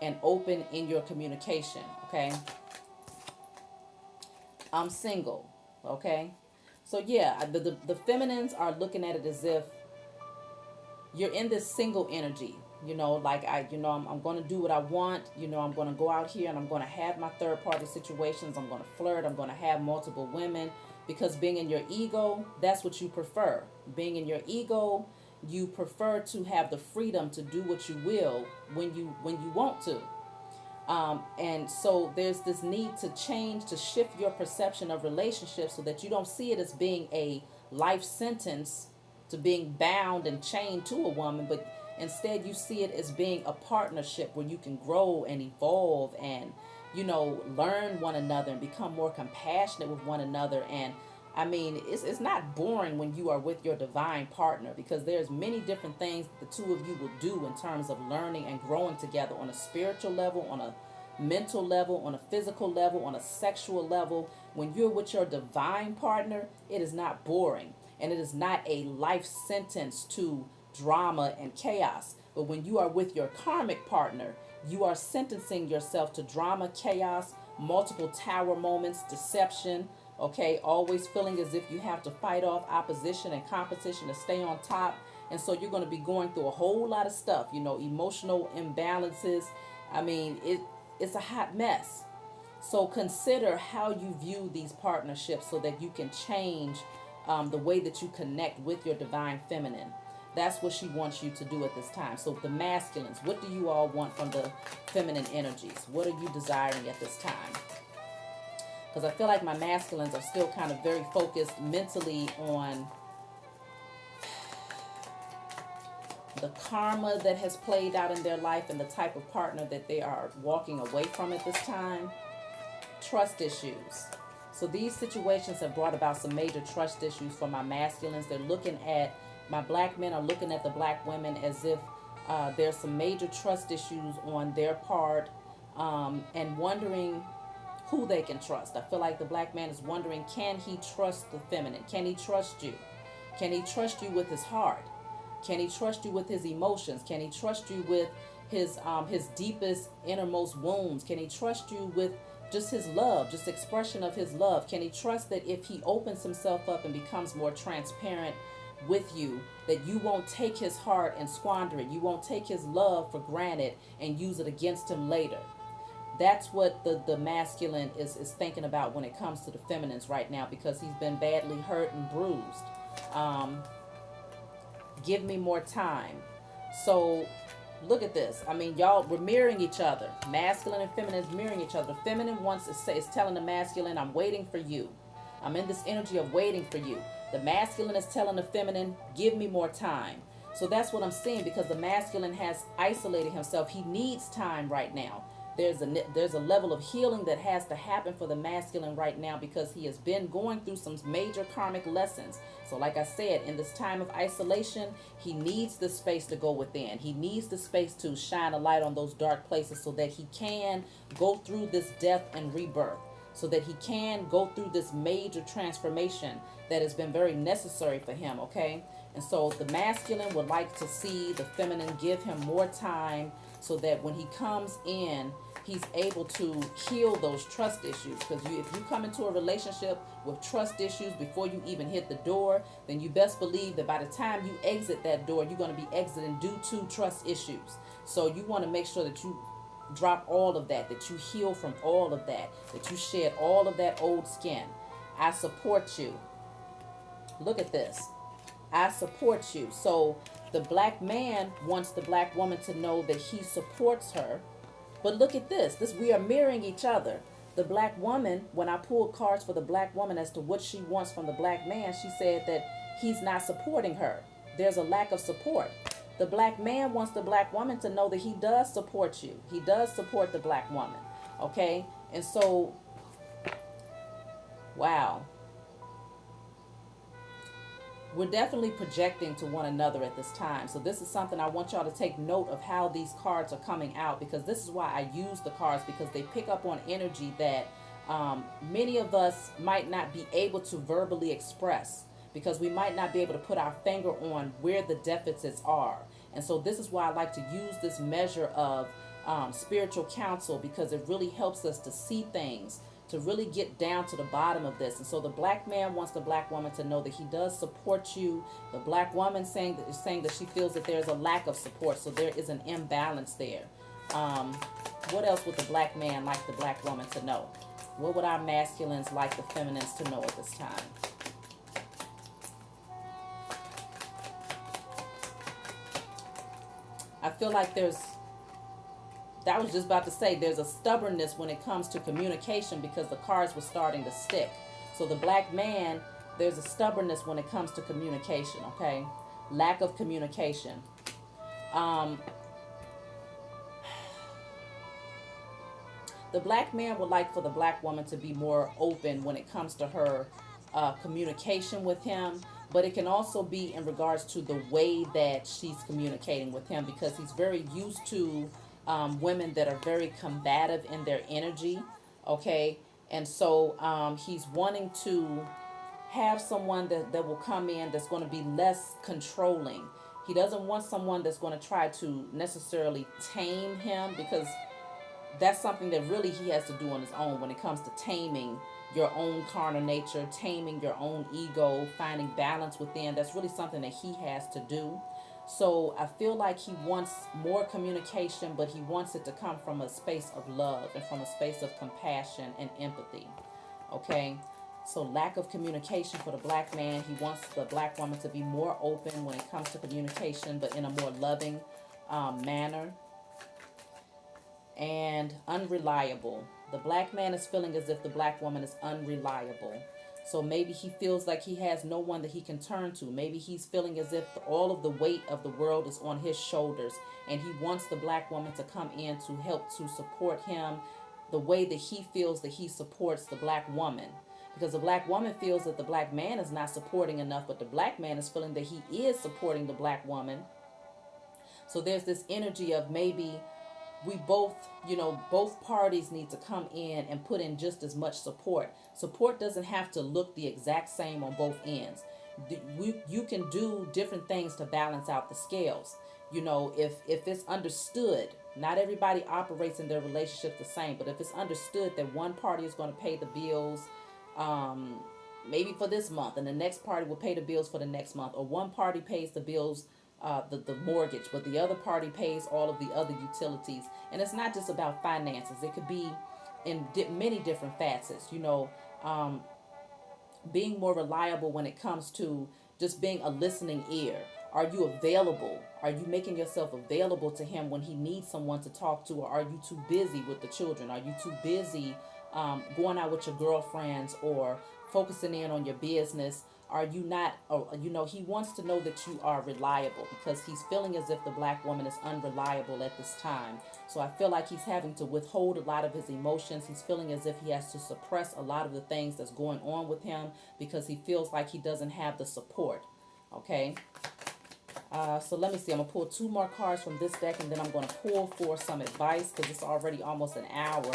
and open in your communication. Okay, I'm single. Okay, so yeah, the feminines are looking at it as if you're in this single energy. I'm going to do what I want. I'm going to go out here and I'm going to have my third party situations. I'm going to flirt. I'm going to have multiple women, because being in your ego, that's what you prefer. Being in your ego, you prefer to have the freedom to do what you will when you want to. And so there's this need to change, to shift your perception of relationships so that you don't see it as being a life sentence, to being bound and chained to a woman, but instead you see it as being a partnership where you can grow and evolve and, learn one another and become more compassionate with one another. And I mean, it's not boring when you are with your divine partner, because there's many different things the two of you will do in terms of learning and growing together on a spiritual level, on a mental level, on a physical level, on a sexual level. When you're with your divine partner, it is not boring, and it is not a life sentence to drama and chaos. But when you are with your karmic partner, you are sentencing yourself to drama, chaos, multiple tower moments, deception. Okay, always feeling as if you have to fight off opposition and competition to stay on top. And so you're going to be going through a whole lot of stuff, emotional imbalances. I mean, it's a hot mess. So consider how you view these partnerships so that you can change the way that you connect with your divine feminine. That's what she wants you to do at this time. So the masculines, what do you all want from the feminine energies? What are you desiring at this time? Because I feel like my masculines are still kind of very focused mentally on the karma that has played out in their life and the type of partner that they are walking away from at this time. Trust issues. So these situations have brought about some major trust issues for my masculines. My black men are looking at the black women as if there's some major trust issues on their part, and wondering who they can trust. I feel like the black man is wondering, can he trust the feminine? Can he trust you? Can he trust you with his heart? Can he trust you with his emotions? Can he trust you with his deepest, innermost wounds? Can he trust you with just his love, just expression of his love? Can he trust that if he opens himself up and becomes more transparent with you, that you won't take his heart and squander it? You won't take his love for granted and use it against him later. That's what the masculine is thinking about when it comes to the feminines right now, because he's been badly hurt and bruised. Um, Give me more time. So look at this. I mean, y'all, we're mirroring each other. Masculine and feminine is mirroring each other. The feminine wants to say, is telling the masculine, I'm waiting for you. I'm in this energy of waiting for you. The masculine is telling the feminine, give me more time. So that's what I'm seeing, because the masculine has isolated himself. He needs time right now. There's a level of healing that has to happen for the masculine right now, because he has been going through some major karmic lessons. So like I said, in this time of isolation, he needs the space to go within. He needs the space to shine a light on those dark places, so that he can go through this death and rebirth, so that he can go through this major transformation that has been very necessary for him, okay? And so the masculine would like to see the feminine give him more time, so that when he comes in, he's able to heal those trust issues. Because if you come into a relationship with trust issues before you even hit the door, then you best believe that by the time you exit that door, you're going to be exiting due to trust issues. So you want to make sure that you drop all of that, that you heal from all of that, that you shed all of that old skin. I support you. Look at this. I support you. So the black man wants the black woman to know that he supports her. But look at this. We are mirroring each other. The black woman, when I pulled cards for the black woman as to what she wants from the black man, she said that he's not supporting her. There's a lack of support. The black man wants the black woman to know that he does support you. He does support the black woman. Okay? And so, wow. We're definitely projecting to one another at this time. So this is something I want y'all to take note of, how these cards are coming out, because this is why I use the cards, because they pick up on energy that many of us might not be able to verbally express, because we might not be able to put our finger on where the deficits are. And so this is why I like to use this measure of spiritual counsel, because it really helps us to see things, to really get down to the bottom of this. And so the black man wants the black woman to know that he does support you. The black woman is saying that she feels that there's a lack of support, so there is an imbalance there. What else would the black man like the black woman to know? What would our masculines like the feminines to know at this time? I feel like I was just about to say, there's a stubbornness when it comes to communication, because the cards were starting to stick. So the black man, there's a stubbornness when it comes to communication, okay? Lack of communication. The black man would like for the black woman to be more open when it comes to her communication with him. But it can also be in regards to the way that she's communicating with him, because he's very used to women that are very combative in their energy, okay? And so he's wanting to have someone that will come in that's going to be less controlling. He doesn't want someone that's going to try to necessarily tame him, because that's something that really he has to do on his own when it comes to taming your own carnal nature, taming your own ego, finding balance within. That's really something that he has to do. So I feel like he wants more communication, but he wants it to come from a space of love and from a space of compassion and empathy. Okay? So lack of communication for the black man. He wants the black woman to be more open when it comes to communication, but in a more loving manner. And unreliable. The black man is feeling as if the black woman is unreliable. So maybe he feels like he has no one that he can turn to. Maybe he's feeling as if all of the weight of the world is on his shoulders, and he wants the black woman to come in to help to support him the way that he feels that he supports the black woman. Because the black woman feels that the black man is not supporting enough, but the black man is feeling that he is supporting the black woman. So there's this energy of maybe we both, both parties need to come in and put in just as much support. Support doesn't have to look the exact same on both ends. You can do different things to balance out the scales. If it's understood, not everybody operates in their relationship the same, but if it's understood that one party is going to pay the bills, maybe for this month, and the next party will pay the bills for the next month, or one party pays the bills the mortgage, but the other party pays all of the other utilities. And it's not just about finances. It could be in many different facets. Um, being more reliable when it comes to just being a listening ear. Are you available? Are you making yourself available to him when he needs someone to talk to? Or are you too busy with the children? Are you too busy going out with your girlfriends or focusing in on your business? Are you not, he wants to know that you are reliable because he's feeling as if the black woman is unreliable at this time. So I feel like he's having to withhold a lot of his emotions. He's feeling as if he has to suppress a lot of the things that's going on with him because he feels like he doesn't have the support. Okay. So let me see. I'm going to pull two more cards from this deck, and then I'm going to pull for some advice because it's already almost an hour.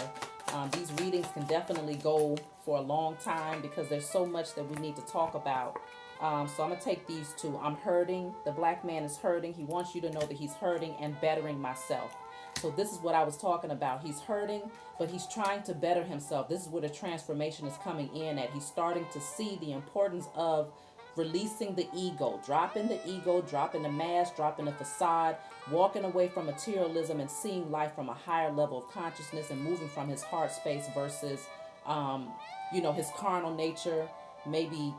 These readings can definitely go for a long time because there's so much that we need to talk about. So I'm going to take these two. I'm hurting. The black man is hurting. He wants you to know that he's hurting and bettering myself. So this is what I was talking about. He's hurting, but he's trying to better himself. This is where the transformation is coming in at. He's starting to see the importance of releasing the ego, dropping the mask, dropping the facade, walking away from materialism and seeing life from a higher level of consciousness and moving from his heart space versus, his carnal nature, maybe,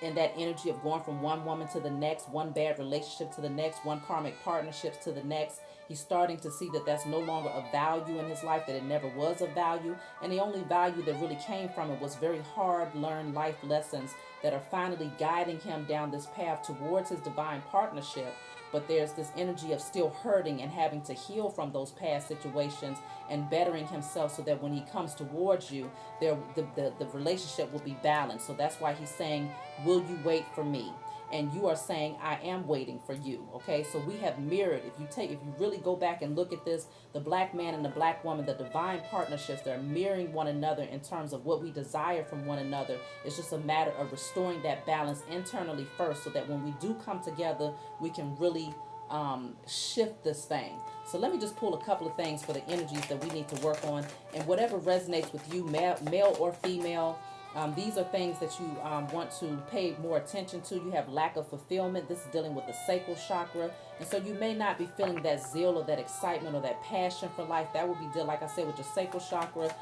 in that energy of going from one woman to the next, one bad relationship to the next, one karmic partnerships to the next. He's starting to see that that's no longer a value in his life, that it never was a value. And the only value that really came from it was very hard learned life lessons that are finally guiding him down this path towards his divine partnership. But there's this energy of still hurting and having to heal from those past situations and bettering himself so that when he comes towards you, the relationship will be balanced. So that's why he's saying, will you wait for me? And you are saying, I am waiting for you. Okay, so we have mirrored. If you really go back and look at this, the black man and the black woman, the divine partnerships, they're mirroring one another in terms of what we desire from one another. It's just a matter of restoring that balance internally first, so that when we do come together, we can really shift this thing. So let me just pull a couple of things for the energies that we need to work on, and whatever resonates with you, male or female. These are things that you want to pay more attention to. You have lack of fulfillment. This is dealing with the sacral chakra. And so you may not be feeling that zeal or that excitement or that passion for life. That would be, like I said, with your sacral chakra.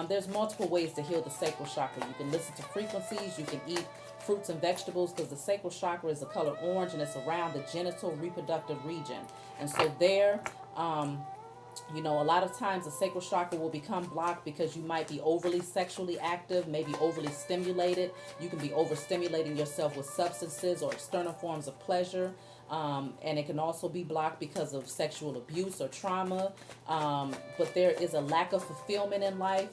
There's multiple ways to heal the sacral chakra. You can listen to frequencies. You can eat fruits and vegetables, because the sacral chakra is the color orange and it's around the genital reproductive region. And so there, a lot of times the sacral chakra will become blocked because you might be overly sexually active, maybe overly stimulated. You can be overstimulating yourself with substances or external forms of pleasure. And it can also be blocked because of sexual abuse or trauma. But there is a lack of fulfillment in life.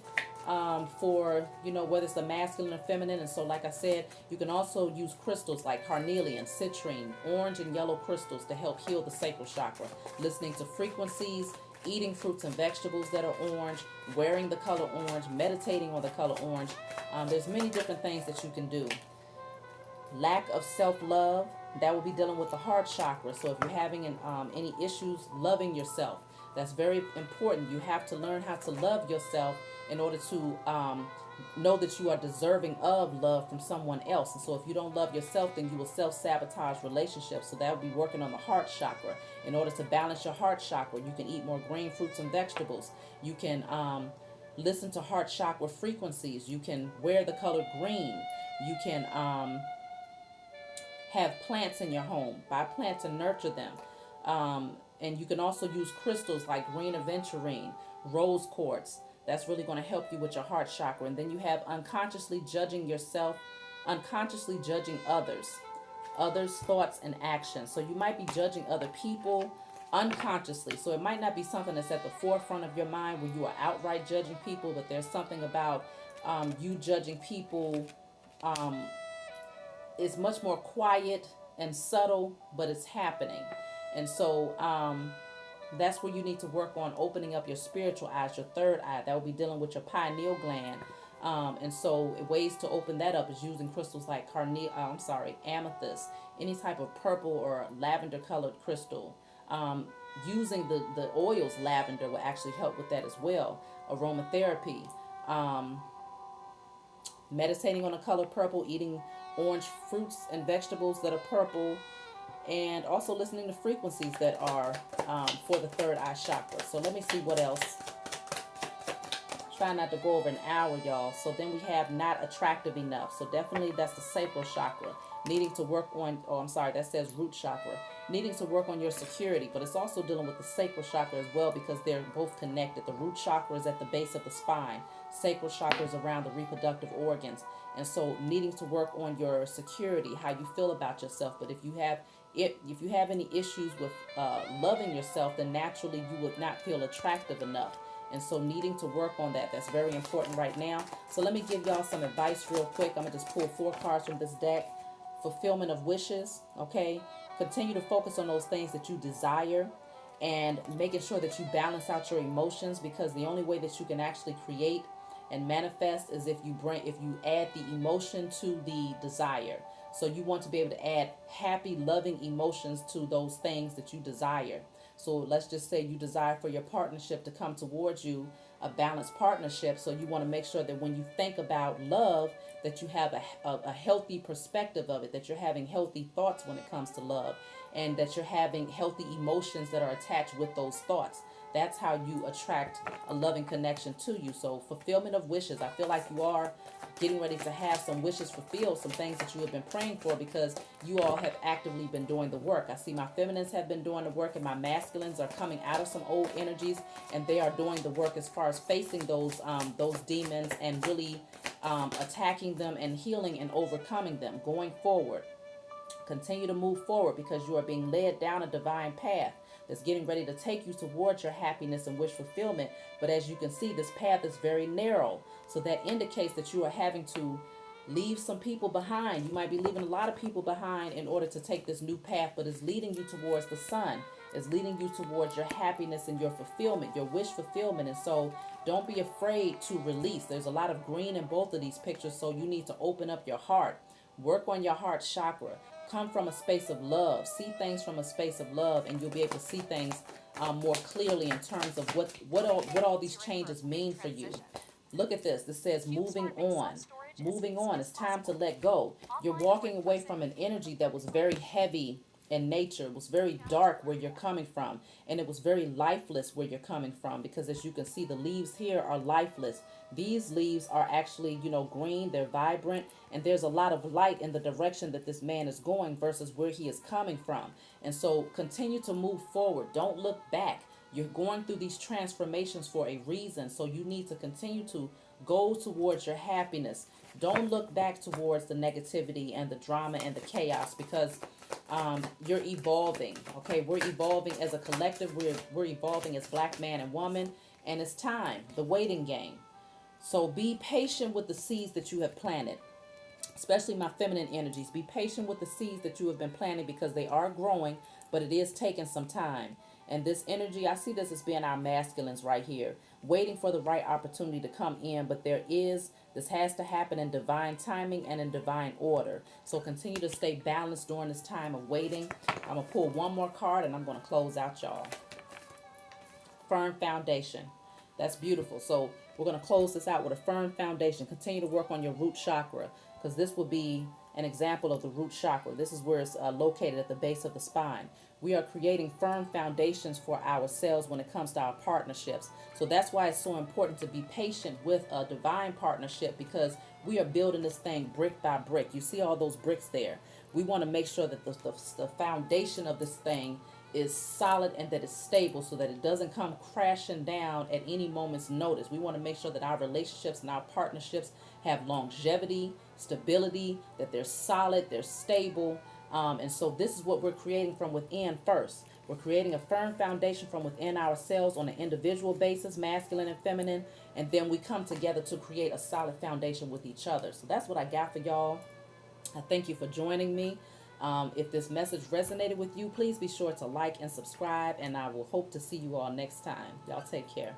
For, whether it's the masculine or feminine. And so, like I said, you can also use crystals like carnelian, citrine, orange and yellow crystals to help heal the sacral chakra. Listening to frequencies, eating fruits and vegetables that are orange, wearing the color orange, meditating on the color orange. There's many different things that you can do. Lack of self-love, that will be dealing with the heart chakra. So if you're having any issues loving yourself, that's very important. You have to learn how to love yourself in order to know that you are deserving of love from someone else. And so if you don't love yourself, then you will self-sabotage relationships. So that would be working on the heart chakra. In order to balance your heart chakra, you can eat more green fruits and vegetables. You can listen to heart chakra frequencies. You can wear the color green. You can have plants in your home. Buy plants and nurture them. And you can also use crystals like green aventurine, rose quartz. That's really going to help you with your heart chakra. And then you have unconsciously judging yourself, unconsciously judging others' thoughts and actions. So you might be judging other people unconsciously. So it might not be something that's at the forefront of your mind where you are outright judging people, but there's something about you judging people is much more quiet and subtle, but it's happening. And so that's where you need to work on opening up your spiritual eyes, your third eye. That will be dealing with your pineal gland. And so ways to open that up is using crystals like amethyst, any type of purple or lavender colored crystal. Using the oils lavender will actually help with that as well. Aromatherapy. Meditating on the color purple, eating orange fruits and vegetables that are purple, and also listening to frequencies that are for the third eye chakra. So let me see what else. Try not to go over an hour, y'all. So then we have not attractive enough. So definitely that's the sacral chakra. Needing to work on, oh, I'm sorry, that says root chakra. Needing to work on your security, but it's also dealing with the sacral chakra as well because they're both connected. The root chakra is at the base of the spine. Sacral chakra is around the reproductive organs. And so needing to work on your security, how you feel about yourself. But if you have any issues with loving yourself, then naturally you would not feel attractive enough. And so needing to work on that, that's very important right now. So let me give y'all some advice real quick. I'm going to just pull 4 cards from this deck. Fulfillment of wishes, okay? Continue to focus on those things that you desire and making sure that you balance out your emotions, because the only way that you can actually create and manifest is if you add the emotion to the desire. So you want to be able to add happy, loving emotions to those things that you desire. So let's just say you desire for your partnership to come towards you, a balanced partnership. So you want to make sure that when you think about love, that you have a healthy perspective of it, that you're having healthy thoughts when it comes to love, and that you're having healthy emotions that are attached with those thoughts. That's how you attract a loving connection to you. So fulfillment of wishes. I feel like you are getting ready to have some wishes fulfilled, some things that you have been praying for, because you all have actively been doing the work. I see my feminines have been doing the work, and my masculines are coming out of some old energies, and they are doing the work as far as facing those demons and really attacking them and healing and overcoming them, going forward. Continue to move forward because you are being led down a divine path that's getting ready to take you towards your happiness and wish fulfillment. But as you can see, this path is very narrow. So that indicates that you are having to leave some people behind. You might be leaving a lot of people behind in order to take this new path, but it's leading you towards the sun. It's leading you towards your happiness and your fulfillment, your wish fulfillment. And so don't be afraid to release. There's a lot of green in both of these pictures, so you need to open up your heart. Work on your heart chakra. Come from a space of love. See things from a space of love, and you'll be able to see things more clearly in terms of what all these changes mean for you. Look at this. This says moving on. Moving on. It's time to let go. You're walking away from an energy that was very heavy in nature. It was very dark where you're coming from, and it was very lifeless where you're coming from, because as you can see, the leaves here are lifeless. These leaves are actually, green. They're vibrant, and there's a lot of light in the direction that this man is going versus where he is coming from. And so continue to move forward. Don't look back. You're going through these transformations for a reason, so you need to continue to go towards your happiness. Don't look back towards the negativity and the drama and the chaos, because you're evolving. Okay, we're evolving as a collective. We're evolving as black man and woman, and it's time. The waiting game. So be patient with the seeds that you have planted, especially my feminine energies. Be patient with the seeds that you have been planting, because they are growing, but it is taking some time. And this energy, I see this as being our masculines right here, waiting for the right opportunity to come in. But this has to happen in divine timing and in divine order. So continue to stay balanced during this time of waiting. I'm going to pull one more card, and I'm going to close out, y'all. Firm foundation. That's beautiful. So we're going to close this out with a firm foundation. Continue to work on your root chakra, because this will be an example of the root chakra. This is where it's located at the base of the spine. We are creating firm foundations for ourselves when it comes to our partnerships. So that's why it's so important to be patient with a divine partnership, because we are building this thing brick by brick. You see all those bricks there. We want to make sure that the foundation of this thing is solid and that it's stable, so that it doesn't come crashing down at any moment's notice. We want to make sure that our relationships and our partnerships have longevity, stability, that they're solid, they're stable. And so this is what we're creating from within first. We're creating a firm foundation from within ourselves on an individual basis, masculine and feminine, and then we come together to create a solid foundation with each other. So that's what I got for y'all. I thank you for joining me. If this message resonated with you, please be sure to like and subscribe, and I will hope to see you all next time. Y'all take care.